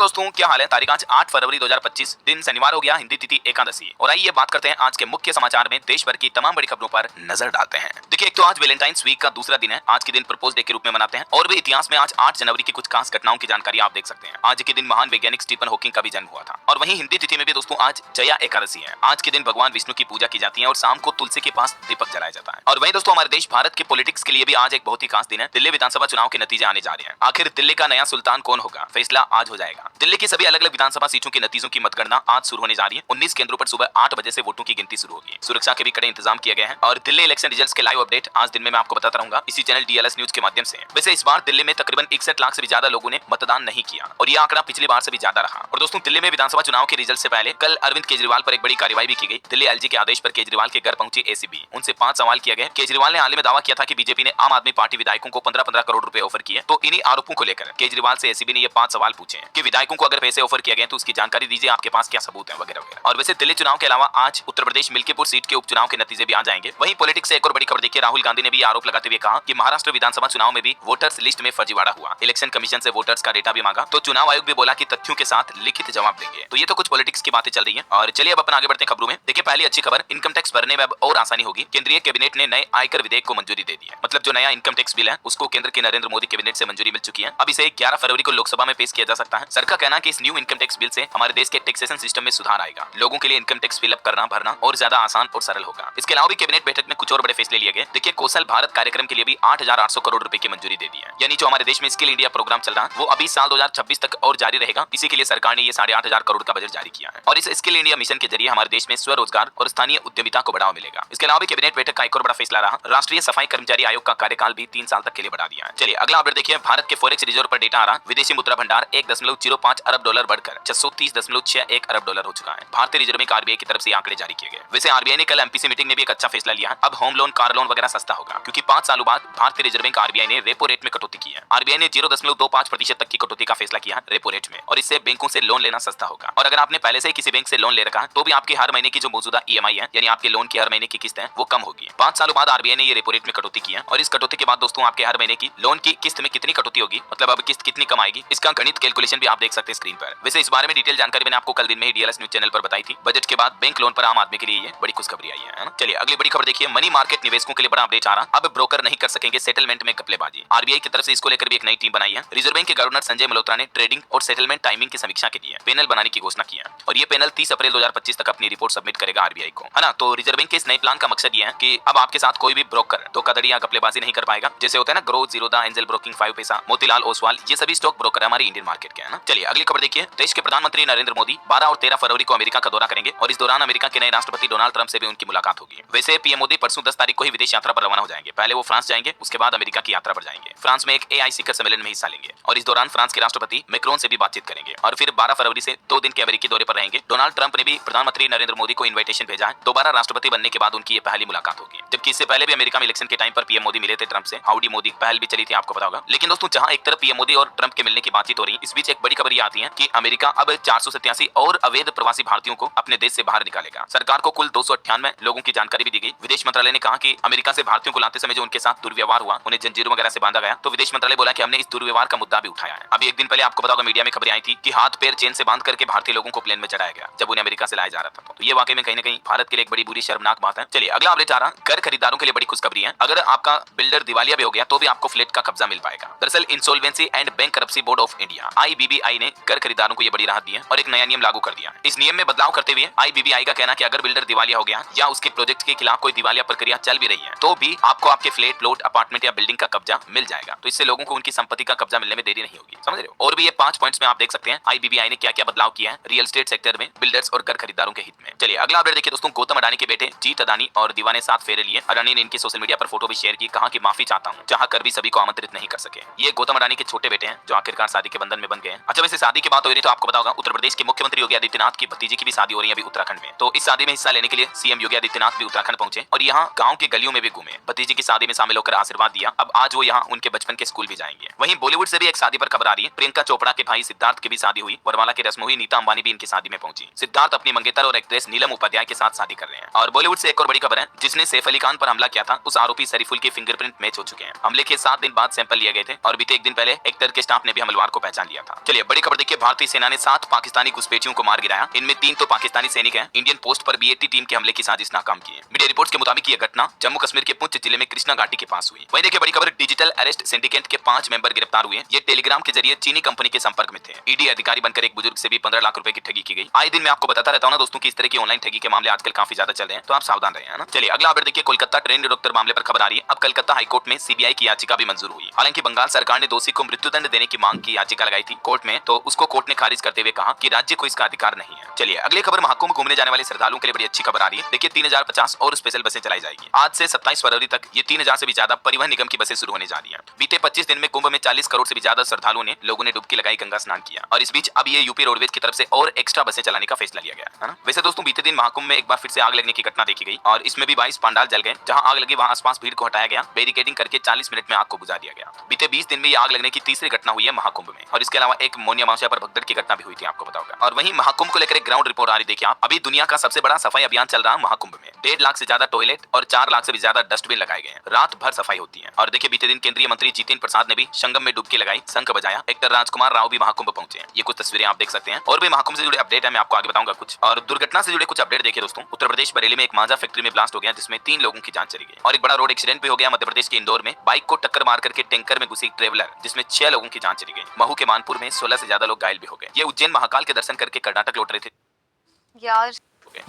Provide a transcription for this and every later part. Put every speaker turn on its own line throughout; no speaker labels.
दोस्तों, क्या हाल है। तारीख आज 8 फरवरी 2025, दिन शनिवार हो गया, हिंदी तिथि एकादशी। और आइए बात करते हैं आज के मुख्य समाचार में देश भर की तमाम बड़ी खबरों पर नजर डालते हैं। देखिए, एक तो आज वैलेंटाइंस वीक का दूसरा दिन है। आज के दिन प्रपोज डे के रूप में मनाते हैं और भी इतिहास में आज 8 जनवरी की कुछ खास घटनाओं की जानकारी आप देख सकते हैं। आज के दिन महान वैज्ञानिक स्टीफन हॉकिंग का भी जन्म हुआ था। और वहीं हिंदी तिथि में भी दोस्तों आज जया एकादशी है। आज के दिन भगवान विष्णु की पूजा की जाती है और शाम को तुलसी के पास दीपक जलाया जाता है। और वहीं दोस्तों हमारे देश भारत के पॉलिटिक्स के लिए भी आज एक बहुत ही खास दिन है। दिल्ली विधानसभा चुनाव के नतीजे आने जा रहे हैं। आखिर दिल्ली का नया सुल्तान कौन होगा, फैसला आज हो जाएगा। दिल्ली की सभी अलग अलग विधानसभा सीटों के नतीजों की मतगणना आज शुरू होने जा रही है। 19 केंद्रों पर सुबह 8 बजे से वोटों की गिनती शुरू होगी। सुरक्षा के भी कड़े इंतजाम किए गए हैं और दिल्ली इलेक्शन रिजल्ट्स के लाइव अपडेट आज दिन में मैं आपको बताता रहूंगा इसी चैनल डीएलएस न्यूज के माध्यम से। वैसे इस बार दिल्ली में तकरीबन 61 लाख से भी ज्यादा लोगों ने मतदान नहीं किया और यह आंकड़ा पिछली बार से भी ज्यादा रहा। और दोस्तों, दिल्ली में विधानसभा चुनाव के रिजल्ट से पहले कल अरविंद केजरीवाल पर एक बड़ी कार्रवाई भी की गई। दिल्ली एलजी के आदेश पर केजरीवाल के घर पहुंची एसीबी। उनसे 5 सवाल किए गए। केजरीवाल ने हाल ही में दावा किया था कि बीजेपी ने आम आदमी पार्टी विधायकों को 15-15 करोड़ रुपए ऑफर किए। तो इन्हीं आरोपों को लेकर केजरीवाल से एसीबी ने ये 5 सवाल पूछे कि विधायकों को अगर पैसे ऑफर किए गए तो उसकी जानकारी दीजिए, आपके पास क्या सबूत है, वगैरह वगैरह। और वैसे दिल्ली चुनाव के अलावा आज उत्तर प्रदेश मिल्कीपुर सीट के उपचुनाव के नतीजे भी आ जाएंगे। वहीं पॉलिटिक्स से एक और बड़ी खबर देखिए, राहुल गांधी ने भी आरोप लगाते हुए कहा कि महाराष्ट्र विधानसभा चुनाव में भी वोटर्स लिस्ट में फर्जीवाड़ा हुआ। इलेक्शन कमीशन से वोटर्स का डेटा भी मांगा तो चुनाव आयोग भी बोला कि तथ्यों के साथ लिखित जवाब देंगे। तो ये तो कुछ पॉलिटिक्स की बातें चल रही है। और चलिए अब अपन आगे बढ़ते हैं खबरों में। देखिए, पहली अच्छी खबर, इनकम टैक्स भरने में अब और आसानी होगी। केंद्रीय कैबिनेट ने नए आयकर विधेयक को मंजूरी दे दी है। मतलब जो नया इनकम टैक्स बिल है उसको केंद्र के नरेंद्र मोदी कैबिनेट से मंजूरी मिल चुकी है। अब इसे 11 फरवरी को लोकसभा में पेश किया जा सकता है। सरकार का कहना है कि इस न्यू इनकम टैक्स बिल से हमारे देश के टैक्सेशन सिस्टम में सुधार आएगा। लोगों के लिए इनकम टैक्स फिलअप करना भरना और ज्यादा आसान और सरल होगा। इसके अलावा भी कैबिनेट बैठक में कुछ और बड़े फैसले लिए गए। देखिए, कौशल भारत कार्यक्रम के लिए भी 8,800 करोड़ रुपए की मंजूरी दे दी है। यानी जो हमारे देश में स्किल इंडिया प्रोग्राम चल रहा है वो अभी साल 2026 तक और जारी रहेगा। इसी के लिए सरकार ने ये 8,500 करोड़ का बजट जारी किया है। और इस स्किल इंडिया मिशन के जरिए हमारे देश में स्वरोजगार और स्थानीय उद्यमिता को बढ़ावा मिलेगा। इसके अलावा भी कैबिनेट बैठक का एक और बड़ा फैसला रहा, राष्ट्रीय सफाई कर्मचारी आयोग का कार्यकाल भी 3 साल तक के लिए बढ़ा दिया है। चलिए अगला अपडेट देखिए, भारत के फॉरेक्स रिजर्व पर डेटा आ रहा, विदेशी मुद्रा भंडार 1.05 अरब डॉलर बढ़कर 630.61 अरब डॉलर हो चुका है। भारतीय रिजर्व बैंक आरबीआई की तरफ से आंकड़े जारी किए गए। वैसे आरबीआई ने कल एमपीसी मीटिंग में भी एक अच्छा फैसला लिया है। अब होम लोन, कार लोन वगैरह सस्ता होगा क्योंकि 5 सालों बाद भारतीय रिजर्व बैंक आरबीआई ने रेपो रेट में कटौती की है। आरबीआई ने 0.25% तक की कटौती का फैसला किया है रेपो रेट में और इससे बैंकों से लोन लेना सस्ता होगा। और अगर आपने पहले से ही किसी बैंक से लोन ले रखा है तो भी आपके हर महीने की जो मौजूदा ईएमआई है यानी आपके लोन की हर महीने की किस्त है वो कम होगी। 5 सालों बाद आरबीआई ने ये रेपो रेट में कटौती की है और इस कटौती के बाद दोस्तों आपके हर महीने की लोन की किस्त में कितनी कटौती होगी, मतलब अब किस्त कितनी कम आएगी, इसका गणित कैलकुलेशन भी आप देख सकते हैं स्क्रीन पर। वैसे इस बारे में डिटेल जानकारी मैंने आपको कल दिन में ही डीएलएस न्यूज चैनल पर बताई थी। बजट के बाद बैंक लोन पर आम आदमी के लिए ये बड़ी खुशखबरी आई है ना। चलिए अगली बड़ी खबर देखिए, मनी मार्केट निवेशकों के लिए बड़ा अपडेट आ रहा, अब ब्रोकर नहीं कर सकेंगे सेटलमेंट में घपलेबाजी। आरबीआई की तरफ से इसको लेकर भी एक नई टीम बनाई है। रिजर्व बैंक के गवर्नर संजय मल्होत्रा ने ट्रेडिंग और सेटलमेंट टाइमिंग की समीक्षा के लिए पैनल बनाने की घोषणा की है और ये पैनल 30 अप्रैल 2025 तक अपनी रिपोर्ट सबमिट करेगा आरबीआई को, है ना। तो रिजर्व बैंक के इस नए प्लान का मकसद ये है कि अब आपके साथ कोई भी ब्रोकर धोखाधड़ी या घपलेबाजी नहीं कर पाएगा। जैसे होता है ना ग्रो, जीरोधा, एंजल ब्रोकिंग, 5 पैसा, मोतीलाल ओसवाल, ये सभी स्टॉक ब्रोकर है हमारी इंडियन मार्केट के, है ना। चलिए अगली खबर देखिए, देश के प्रधानमंत्री नरेंद्र मोदी 12 और 13 फरवरी को अमेरिका का दौरा करेंगे और इस दौरान अमेरिका के नए राष्ट्रपति डोनाल्ड ट्रंप से भी उनकी मुलाकात होगी। वैसे पीएम मोदी परसों 10 तारीख को ही विदेश यात्रा पर रवाना हो जाएंगे। पहले वो फ्रांस जाएंगे, उसके बाद अमेरिका की यात्रा पर जाएंगे। फ्रांस में एक एआई शिखर सम्मेलन में हिस्सा लेंगे और इस दौरान फ्रांस के राष्ट्रपति मैक्रोन से भी बातचीत करेंगे और फिर 12 फरवरी से 2 दिन के अमेरिकी दौरे पर रहेंगे। डोनाल्ड ट्रंप ने भी प्रधानमंत्री नरेंद्र मोदी को इन्विटेशन भेजा है। दोबारा राष्ट्रपति बनने के बाद उनकी ये पहली मुलाकात होगी, जबकि इससे पहले भी अमेरिका में इलेक्शन के टाइम पर पीएम मोदी मिले थे ट्रंप से। हाउडी मोदी पहल भी चली थी, आपको पता होगा। लेकिन दोस्तों, जहां एक तरफ पीएम मोदी और ट्रंप के मिलने की बातचीत हो रही है, इस बीच एक बड़ी खबर ये आती है कि अमेरिका अब 487 और अवैध प्रवासी भारतीयों को अपने देश से बाहर निकालेगा। सरकार को कुल 298 लोगों की जानकारी भी दी गई। विदेश मंत्रालय ने कहा कि अमेरिका से भारतीयों को लाते समय जो उनके साथ दुर्व्यवहार हुआ, उन्हें जंजीरों वगैरह से बांधा गया, तो विदेश मंत्रालय बोला कि हमने इस दुर्व्यवहार का मुद्दा भी उठाया है। अभी एक दिन पहले आपको पता होगा मीडिया में खबरें आई थी कि हाथ पैर चेन से बांध करके भारतीय लोगों को प्लेन में चढ़ाया गया जब उन्हें अमेरिका से लाया जा रहा था। तो ये वाकई में कहीं ना कहीं भारत के लिए एक बड़ी बुरी शर्मनाक बात है। चलिए अगला अपडेट आ रहा, घर खरीदारों के लिए बड़ी खुशखबरी है। अगर आपका बिल्डर दिवालिया भी हो गया तो भी आपको फ्लैट का कब्जा मिल पाएगा। दरअसल insolvency and bankruptcy board of India IBBI ने घर खरीदारों को ये बड़ी राहत दी है और एक नया नियम लागू कर दिया। इस नियम में बदलाव करते हुए आईबीबीआई का कहना है कि अगर बिल्डर दिवालिया हो गया या उसके प्रोजेक्ट के खिलाफ कोई दिवालिया प्रक्रिया चल भी रही है तो भी आपको आपके फ्लैट, प्लॉट, अपार्टमेंट या बिल्डिंग का कब्जा मिल जाएगा। तो इससे लोगों को उनकी संपत्ति का कब्जा मिलने में देरी नहीं होगी, समझ रहे हो। और भी ये 5 पॉइंट्स में आप देख सकते हैं आईबीबीआई ने क्या क्या बदलाव किया है रियल एस्टेट सेक्टर में बिल्डर्स और घर खरीदारों के हित में। चलिए अगला अपडेट देखिए दोस्तों, गौतम अडानी के बेटे जीत अडानी और दीवा ने साथ फेरे लिए। अडानी ने इनकी सोशल मीडिया पर फोटो भी शेयर की, कहा कि माफी चाहता हूं, चाह कर भी सभी को आमंत्रित नहीं कर सके। ये गौतम अडानी के छोटे बेटे हैं जो आखिरकार शादी के बंधन में बन गए हैं। अच्छा, वैसे शादी की बात हो रही तो आपको पता होगा उत्तर प्रदेश के मुख्यमंत्री योगी आदित्यनाथ की भतीजी की भी शादी हो रही है अभी उत्तराखंड में। तो इस शादी में हिस्सा लेने के लिए सीएम योगी आदित्यनाथ भी उत्तराखंड पहुंचे और यहाँ गांव के गलियों में भी घूमे, भतीजी की शादी में शामिल होकर आशीर्वाद दिया। अब आज वो यहाँ उनके बचपन के स्कूल भी जाएंगे। वहीं बॉलीवुड से भी एक शादी पर खबर आ रही है, प्रियंका चोपड़ा के भाई सिद्धार्थ की भी शादी हुई। वरमाला की रस्म हुई, नीता अंबानी भी इनकी शादी में पहुंची। सिद्धार्थ अपनी मंगेतर और एक्ट्रेस नीलम उपाध्याय के साथ शादी कर रहे हैं। और बॉलीवुड से एक और बड़ी खबर है, जिसने सैफ अली खान पर हमला किया था उस आरोपी शरीफुल के फिंगरप्रिंट मैच हो चुके हैं। हमले के 7 दिन बाद सैंपल लिए गए थे और बीते एक दिन पहले एक्टर के स्टाफ ने भी हमलवार को पहचान लिया था। चलिए बड़ी खबर देखिए, भारतीय सेना ने 7 पाकिस्तानी घुसपैठियों को मार गिराया। इनमें 3 तो पाकिस्तानी सैनिक हैं। इंडियन पोस्ट पर बीएटी टीम के हमले की साजिश नाकाम की है। मीडिया रिपोर्ट्स के मुताबिक यह घटना जम्मू कश्मीर के पुंछ जिले में कृष्णा घाटी के पास हुई। वहीं देखिए बड़ी खबर, डिजिटल अरेस्ट सिंडिकेट के 5 मेंबर गिरफ्तार हुए। ये टेलीग्राम के जरिए चीनी कंपनी के संपर्क में थे। ईडी अधिकारी बनकर एक बुजुर्ग से भी 15 लाख रुपए की ठगी की गई। आए दिन मैं आपको बताता रहता हूं ना दोस्तों कि इस तरह की ऑनलाइन ठगी के मामले आजकल काफी ज्यादा चल रहे हैं, तो आप सावधान रहे, है ना। चलिए अगला अपडेट देखिए, कोलकाता ट्रेन डॉक्टर मामले पर खबर आ रही है। अब कलकत्ता हाईकोर्ट में सीबीआई की याचिका भी मंजूर हुई। हालांकि बंगाल सरकार ने दोषी को मृत्युदंड देने की मांग की याचिका लगाई थी कोर्ट में, तो उसको कोर्ट ने खारिज करते हुए कहा कि राज्य को इसका अधिकार नहीं है। चलिए अगली खबर, महाकुंभ घूमने जाने वाले श्रद्धालुओं के लिए बड़ी अच्छी खबर आ रही है। देखिए 3050 और स्पेशल बसें चलाई जाएगी। आज से 27 फरवरी तक ये 3000 से भी ज्यादा परिवहन निगम की बसें शुरू होने जा रही है। बीते 25 दिन में कुंभ में 40 करोड़ से भी ज्यादा श्रद्धालुओं ने लोगों ने डुबकी लगाई, गंगा स्नान किया। और इस बीच अब ये यूपी रोडवेज की तरफ से और एक्स्ट्रा बसें चलाने का फैसला लिया गया है ना। वैसे दोस्तों बीते दिन महाकुंभ में एक बार फिर से आग लगने की घटना देखी गई और इसमें भी 22 पंडाल जल गए। जहां आग लगी वहां आसपास भीड़ को हटाया गया, बैरिकेडिंग करके 40 मिनट में आग को बुझा दिया गया। बीते 20 दिन में ये आग लगने की तीसरी घटना हुई है महाकुंभ में। और इसके अलावा एक मौनी अमावस्या पर भगदड़ की घटना भी हुई थी, आपको बताऊंगा। और वहीं महाकुंभ को लेकर एक ग्राउंड रिपोर्ट आ रही, देखिए आप, अभी दुनिया का सबसे बड़ा सफाई अभियान चल रहा है महाकुंभ में। 1.5 लाख से ज्यादा टॉयलेट और 4 लाख से भी ज्यादा डस्टबिन लगाए गए हैं। रात भर सफाई होती है। और देखिए बीते दिन केंद्रीय मंत्री जितेंद्र प्रसाद ने भी संगम में डुबकी लगाई, शंख बजाया। एक्टर राजकुमार राव भी महाकुंभ पहुंचे हैं। ये कुछ तस्वीरें आप देख सकते हैं। और भी महाकुंभ से जुड़े अपडेट है, मैं आपको आगे बताऊंगा कुछ। और दुर्घटना से जुड़े कुछ अपडेट देखिए दोस्तों, उत्तर प्रदेश बरेली में एक माजा फैक्ट्री में ब्लास्ट हो गया जिसमें 3 लोगों की जान चली गई। और एक बड़ा रोड एक्सीडेंट भी हो गया मध्य प्रदेश के इंदौर में। बाइक को टक्कर मार करके टैंकर में घुसी ट्रेवलर जिसमें 6 लोगों की जान चली गई। महू के मानपुर में 16 से ज्यादा लोग घायल भी हो गए। ये उज्जैन महाकाल के दर्शन करके कर्नाटक लौट रहे थे
यार।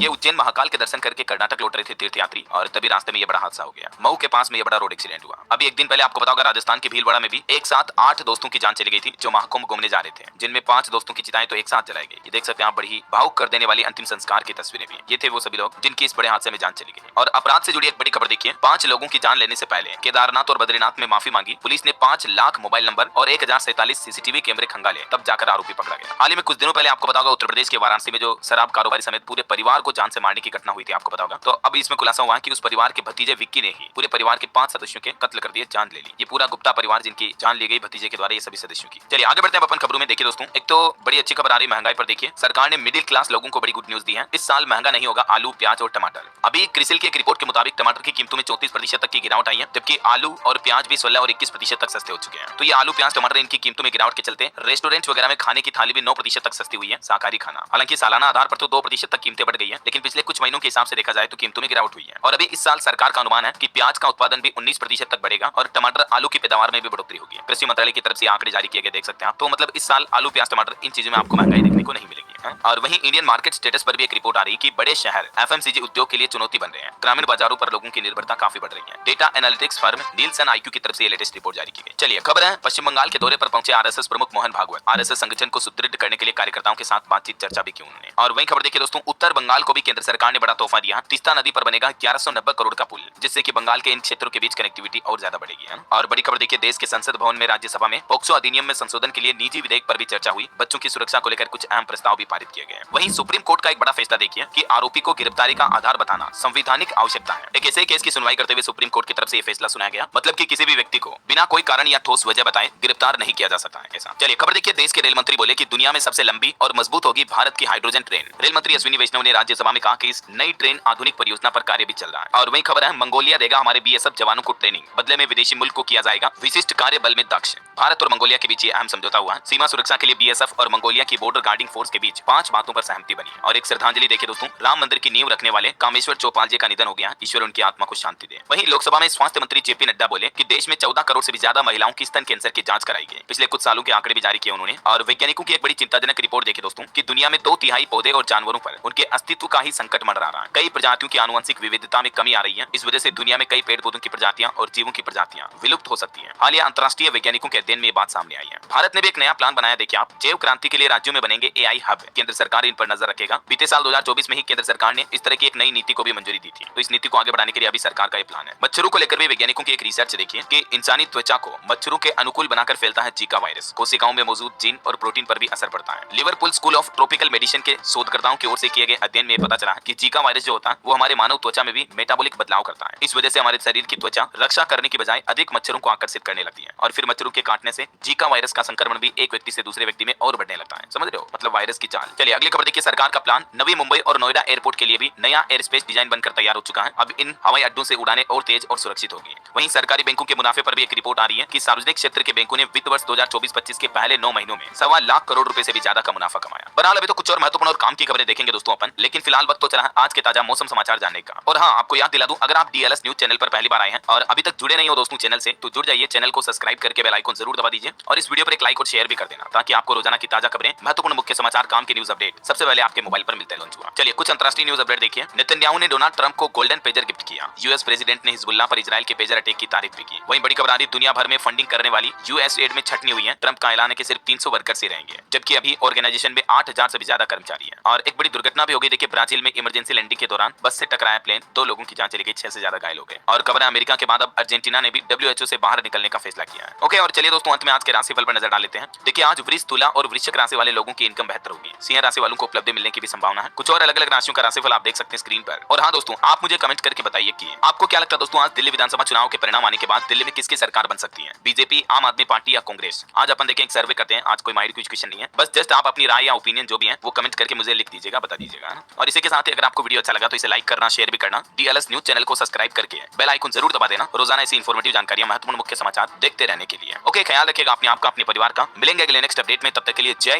ये उज्जैन महाकाल के दर्शन करके कर्नाटक लौट रहे थे तीर्थयात्री और तभी रास्ते में ये बड़ा हादसा हो गया। मऊ के पास में ये बड़ा रोड एक्सीडेंट हुआ। अभी एक दिन पहले आपको पता होगा राजस्थान के भीलवाड़ा में भी एक साथ 8 दोस्तों की जान चली गई थी जो महाकुंभ घूमने जा रहे थे, जिनमें 5 दोस्तों की चिताएं तो एक साथ जलाई गई। ये देख सकते हैं आप, बड़ी भावुक कर देने वाली अंतिम संस्कार की तस्वीरें भी। ये थे वो सभी लोग जिनकी इस बड़े हादसे में जान चली गई। और अपराध से जुड़ी एक बड़ी खबर देखिए, 5 लोगों की जान लेने से पहले केदारनाथ और बद्रीनाथ में माफी मांगी। पुलिस ने 5 लाख मोबाइल नंबर और 1047 सीसीटीवी कैमरे खंगाले, तब जाकर आरोपी पकड़ा गया। हाल ही में कुछ दिनों पहले आपको पता होगा उत्तर प्रदेश के वाराणसी में जो शराब कारोबारी समेत पूरे परिवार को जान से मारने की घटना हुई थी, आपको पता होगा। तो अब इसमें खुलासा हुआ कि उस परिवार के भतीजे विक्की ने ही पूरे परिवार के 5 सदस्यों के कत्ल कर दिए, जान ले ली। ये पूरा गुप्ता परिवार जिनकी जान ली गई भतीजे के द्वारा, ये सभी सदस्यों की। चलिए आगे बढ़ते हैं अपन खबरों में। देखिए दोस्तों, एक तो बड़ी अच्छी खबर आ रही है महंगाई पर। देखिए सरकार ने मिडिल क्लास लोगों को बड़ी गुड न्यूज दी है। इस साल महंगा नहीं होगा आलू, प्याज और टमाटर। अभी क्रिसिल की एक रिपोर्ट के मुताबिक टमाटर की कीमतों में 34% तक की गिरावट आई है, जबकि आलू और प्याज भी 16 और 21% तक सस्ते हो चुके हैं। तो ये आलू, प्याज, टमाटर इनकी कीमतों में गिरावट के चलते रेस्टोरेंट वगैरह में खाने की थाली भी 9% तक सस्ती हुई है, शाकाहारी खाना। हालांकि सालाना आधार पर तो 2% तक कीमतें बढ़ गई है, लेकिन पिछले कुछ महीनों के हिसाब से देखा जाए तो कीमतों में गिरावट हुई है। और अभी इस साल सरकार का अनुमान है कि प्याज का उत्पादन भी 19% तक बढ़ेगा और टमाटर, आलू की पैदावार में भी बढ़ोतरी होगी। कृषि मंत्रालय की तरफ से आंकड़े जारी किए गए, देख सकते हैं आप। तो मतलब इस साल आलू, प्याज, टमाटर इन चीजों में आपको महंगाई देखने को नहीं मिलेगी। और वहीं इंडियन मार्केट स्टेटस पर भी एक रिपोर्ट आ रही है कि बड़े शहर एफएमसीजी उद्योग के लिए चुनौती बन रहे हैं। ग्रामीण बाजारों पर लोगों की निर्भरता काफी बढ़ रही है। Data analytics firm Nielsen IQ की तरफ से लेटेस्ट रिपोर्ट जारी की गई। चलिए खबर है, पश्चिम बंगाल के दौरे पर पहुंचे आरएसएस प्रमुख मोहन भागवत। आरएसएस संगठन को सुदृढ़ करने के लिए कार्यकर्ताओं के साथ बातचीत, चर्चा भी की उन्होंने। और वहीं खबर देखिए दोस्तों, उत्तर बंगाल को भी केंद्र सरकार ने बड़ा तोहफा दिया। तीस्ता नदी पर बनेगा 1190 करोड़ का पुल, जिससे कि बंगाल के इन क्षेत्रों के बीच कनेक्टिविटी और ज्यादा बढ़ेगी। और बड़ी खबर देखिए, देश के संसद भवन में राज्यसभा में पोक्सो अधिनियम में संशोधन के लिए निजी विधेयक पर भी चर्चा हुई। बच्चों की सुरक्षा को लेकर कुछ अहम प्रस्ताव भी पारित किए गए। वहीं सुप्रीम कोर्ट का एक बड़ा फैसला देखिए कि आरोपी को गिरफ्तारी का आधार बताना संवैधानिक आवश्यकता है। एक ऐसे केस की सुनवाई करते हुए सुप्रीम कोर्ट की तरफ से यह फैसला सुनाया गया, मतलब कि किसी भी व्यक्ति को बिना कोई कारण या ठोस वजह बताए गिरफ्तार नहीं किया जा सकता है ऐसा। चलिए खबर देखिए, देश के रेल मंत्री बोले कि दुनिया में सबसे लंबी और मजबूत होगी भारत की हाइड्रोजन ट्रेन। रेल मंत्री अश्विनी वैष्णव ने राज्यसभा में कहा कि इस नई ट्रेन आधुनिक परियोजना पर कार्य भी चल रहा है। और वहीं खबर है, मंगोलिया देगा हमारे बीएसएफ जवानों को ट्रेनिंग, बदले में विदेशी मुल्क को किया जाएगा विशिष्ट कार्य बल में दक्ष। भारत और मंगोलिया के बीच ये अहम समझौता हुआ। सीमा सुरक्षा के लिए बीएसएफ और मंगोलिया की बॉर्डर गार्डिंग फोर्स के बीच 5 बातों पर सहमति बनी। और एक श्रद्धांजलि देखिए दोस्तों, राम मंदिर की नींव रखने वाले कामेश्वर चौपाल जी का निधन हो गया, ईश्वर उनकी आत्मा को शांति दे। वहीं लोकसभा में स्वास्थ्य मंत्री जेपी नड्डा बोले कि देश में 14 करोड़ से भी ज्यादा महिलाओं की स्तन कैंसर की जांच कराई गई। पिछले कुछ सालों के आंकड़े भी जारी किए उन्होंने। और वैज्ञानिकों की एक बड़ी चिंताजनक रिपोर्ट देखिए दोस्तों कि दुनिया में 2/3 पौधे और जानवरों पर उनके अस्तित्व का ही संकट मंडरा रहा है। कई प्रजातियों की आनुवंशिक विविधता में कमी आ रही है। इस वजह से दुनिया में कई पेड़ पौधों की प्रजातियां और जीवों की प्रजातियां विलुप्त हो सकती हैं। हालिया अंतर्राष्ट्रीय वैज्ञानिकों के अध्ययन में ये बात सामने आई है। भारत ने भी एक नया प्लान बनाया, देखिए आप, जैव क्रांति के लिए राज्यों में बनेंगे एआई हब। केंद्र सरकार इन पर नजर रखेगा। बीते साल 2024 में ही केंद्र सरकार ने इस तरह की एक नई नीति को भी मंजूरी दी थी। तो इस नीति को आगे बढ़ाने के लिए अभी सरकार का ये प्लान है। मच्छरों को लेकर भी वैज्ञानिकों की एक रिसर्च देखिए कि इंसानी त्वचा को मच्छरों के अनुकूल बनाकर फैलता है जीका वायरस। कोशिकाओं में मौजूद जीन और प्रोटीन पर भी असर पड़ता है। Liverpool school of tropical medicine के शोधकर्ताओं की ओर से किए गए अध्ययन में पता चला कि जीका वायरस जो होता है वो हमारे मानव त्वचा में भी मेटाबॉलिक बदलाव करता है। इस वजह से हमारे शरीर की त्वचा रक्षा करने की बजाय अधिक मच्छरों को आकर्षित करने लगती है और फिर मच्छरों के काटने से जीका वायरस का संक्रमण भी एक व्यक्ति से दूसरे व्यक्ति में और बढ़ने लगता है। समझ रहे हो, मतलब वायरस की चाल। साल। चलिए अगली खबर देखिए, सरकार का प्लान, नवी मुंबई और नोएडा एयरपोर्ट के लिए भी नया एयर स्पेस डिजाइन बनकर तैयार हो चुका है। अब इन हवाई अड्डों से उड़ानें और तेज और सुरक्षित होगी। वहीं सरकारी बैंकों के मुनाफे पर भी एक रिपोर्ट आ रही है कि सार्वजनिक क्षेत्र के बैंकों ने वित्त वर्ष 2024-25 के पहले 9 महीनों में 1.25 लाख करोड़ रुपए से भी ज्यादा का मुनाफा कमाया। बहरहाल अभी तो कुछ और महत्वपूर्ण और काम की खबरें देखेंगे दोस्तों अपन, लेकिन फिलहाल वक्त तो चला है आज के ताजा मौसम समाचार जानने का। और हाँ, आपको याद दिला दूं, अगर आप डीएलएस न्यूज चैनल पर पहली बार आए हैं और अभी तक जुड़े नहीं हो दोस्तों चैनल से, तो जुड़ जाइए, चैनल को सब्सक्राइब करके बेल आइकन जरूर दबा दीजिए और इस वीडियो पर एक लाइक और शेयर भी कर देना, ताकि आपको रोजाना की ताजा खबरें, महत्वपूर्ण मुख्य समाचार, काम के न्यूज अपडेट सबसे पहले आपके मोबाइल पर मिलते हैं। चलिए कुछ अंतरराष्ट्रीय न्यूज अपडेट देखिए। नेतन्याहू ने डोनाल्ड ट्रंप को गोल्डन पेजर गिफ्ट किया। यूएस प्रेसिडेंट ने हिजबुल्लाह पर इजराइल के पेजर अटैक की तारीफ भी की। वहीं बड़ी खबर आ रही, दुनिया भर में फंडिंग करने वाली यूएस एड में छटनी हुई है। ट्रंप का ऐलान है कि सिर्फ 300 वर्कर्स ही रहेंगे, जबकि अभी ऑर्गेनाइजेशन में 8000 से भी ज्यादा कर्मचारी हैं। और एक बड़ी दुर्घटना भी हो गई। देखिए ब्राजील में इमरजेंसी लैंडिंग के दौरान बस से टकराया प्लेन, 2 लोगों की जान चली गई, 6 से ज्यादा घायल हो गए। और खबर है अमेरिका के बाद अब अर्जेंटीना ने भी डब्ल्यूएचओ से बाहर निकलने का फैसला किया है। ओके, और चलिए दोस्तों अंत में आज के राशिफल पर नजर डाल लेते हैं। देखिए आज वृष, तुला और वृश्चिक राशि वाले लोगों की इनकम बेहतर होगी। सिंह राशि वालों को उपलब्धि मिलने की भी संभावना है। कुछ और अलग अलग राशियों का राशिफल आप देख सकते हैं स्क्रीन पर। और हाँ दोस्तों, आप मुझे कमेंट करके बताइए कि आपको क्या लगता है दोस्तों, आज दिल्ली विधानसभा चुनाव के परिणाम आने के बाद दिल्ली में किसकी सरकार बन सकती है, बीजेपी, आम आदमी पार्टी या कांग्रेस। आज अपन देखें, एक सर्वे करते हैं। आज कोई माइंड क्विज क्वेश्चन नहीं है, बस जस्ट आप अपनी राय या ओपिनियन जो भी है वो कमेंट करके मुझे लिख दीजिएगा, बता दीजिएगा। और इसी के साथ ही अगर आपको वीडियो अच्छा लगा तो इसे लाइक करना, शेयर भी करना, डीएलएस न्यूज चैनल को सब्सक्राइब करके बेल आइकन जरूर दबा देना, रोजाना ऐसी इंफॉर्मेटिव जानकारियां, महत्वपूर्ण मुख्य समाचार देखते रहने के लिए। ओके, ख्याल रखिएगा अपने आप का, अपने परिवार का। मिलेंगे अगले नेक्स्ट अपडेट में, तब तक के लिए जय